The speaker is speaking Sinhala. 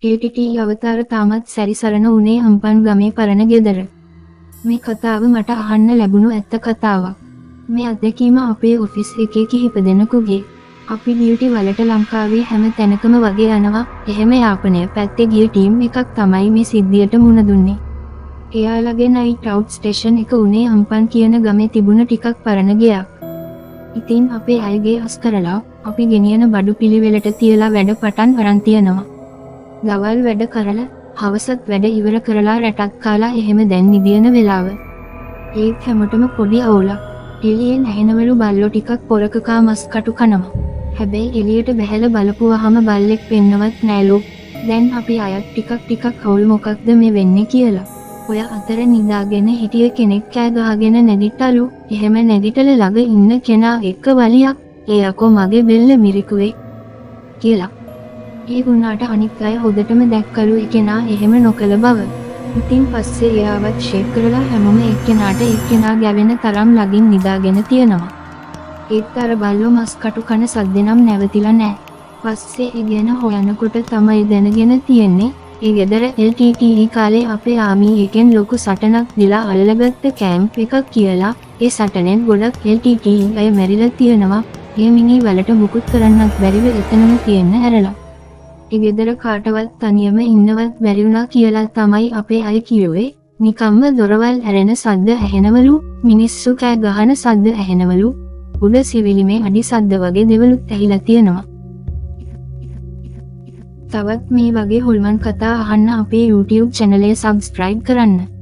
ATT අවතාර තාමත් සැරිසරන උනේ හම්පන් ගමේ පරණ ගෙදර. මේ කතාව මට අහන්න ලැබුණු ඇත්ත කතාවක්. මේ අත්දැකීම අපේ ඔෆිස් එකේ කිහිප දෙනෙකුගේ. අපි ඩියුටි වලට ලංකාවේ හැම තැනකම වගේ යනවා. එහෙම යාපනය පැත්තේ ගිය ටීම් එකක් තමයි මේ සිද්ධියට මුහුණ දුන්නේ. එයාලගේ නයිට් අවුට් ස්ටේෂන් එක උනේ හම්පන් කියන ගමේ තිබුණ ටිකක් පරණ ගෙයක්. ඉතින් අපේ අයගේ අස් කරලා අපි ගෙනියන බඩු පිළිවෙලට තියලා වැඩ පටන් අරන් තියනවා. දවල් වැඩ කරලා හවසත් වැඩ ඉවර කරලා රැටක් කාලා එහෙම දැන් නිදියන වෙලාව. ඒත් හැමෝටම පොඩි අවුලක්. එළියෙන් ඇහෙනවලු බල්ලෝ ටිකක් පොරක කා මස් කටු කනවා. හැබැයි එළියට බහැලා බලපුවාම බල්ලෙක් පෙන්නවත් නෑලු. දැන් අපි අයත් ටිකක් අවුල් මොකක්ද මේ වෙන්නේ කියලා. ඔය අතර නිදාගෙන හිටිය කෙනෙක් කෑ ගහගෙන නැගිටලු. එහෙම නැගිටල ළඟ ඉන්න කෙනා එක්ක වලියක් "ඒ අකෝ මගේ බෙල්ල මිරිකුවේ" කියලා. ඒ වුණාට අනිත් අය හොදටම දැක්කලු ඒ කෙනා එහෙම නොකළ බව. ඉතින් පස්සේ එයාවත් ෂේක් කරලා හැමෝම එක්කෙනා ගැවෙන තරම් ළඟින් නිදාගෙන තියනවා. ඒත් අර බල්ලෝ මස් කටු කන සද්ද නම් නැවතිලා නෑ. පස්සේ ඒ ගැන හොයනකොට තමයි දැනගෙන තියෙන්නේ ඒ ගෙදර LTTE කාලේ අපේ ආමි එකෙන් ලොකු සටනක් දිලා අල්ලගත්ත කැම්ප් එකක් කියලා. ඒ සටනෙන් ගොඩක් LTTE අය මැරිලා තියෙනවා. ඒ මිනි වලට මුකුත් කරන්නත් බැරිව එතනම තියෙන්න හැරලා. ඒ ගෙදර කාටවත් තනියම ඉන්නවත් බැරි වුණා කියලා තමයි අපේ අය කිව්වේ. නිකම්ම දොරවල් ඇරෙන සද්ද ඇහෙනවලු, මිනිස්සු කෑ ගහන සද්ද ඇහෙනවලු, උඩ සිවිලිමේ අඩි සද්ද වගේ දේවලුත් ඇහිලා තියෙනවා. තවත් මේ වගේ හොල්මන් කතා අහන්න අපේ YouTube channel එක subscribe කරන්න.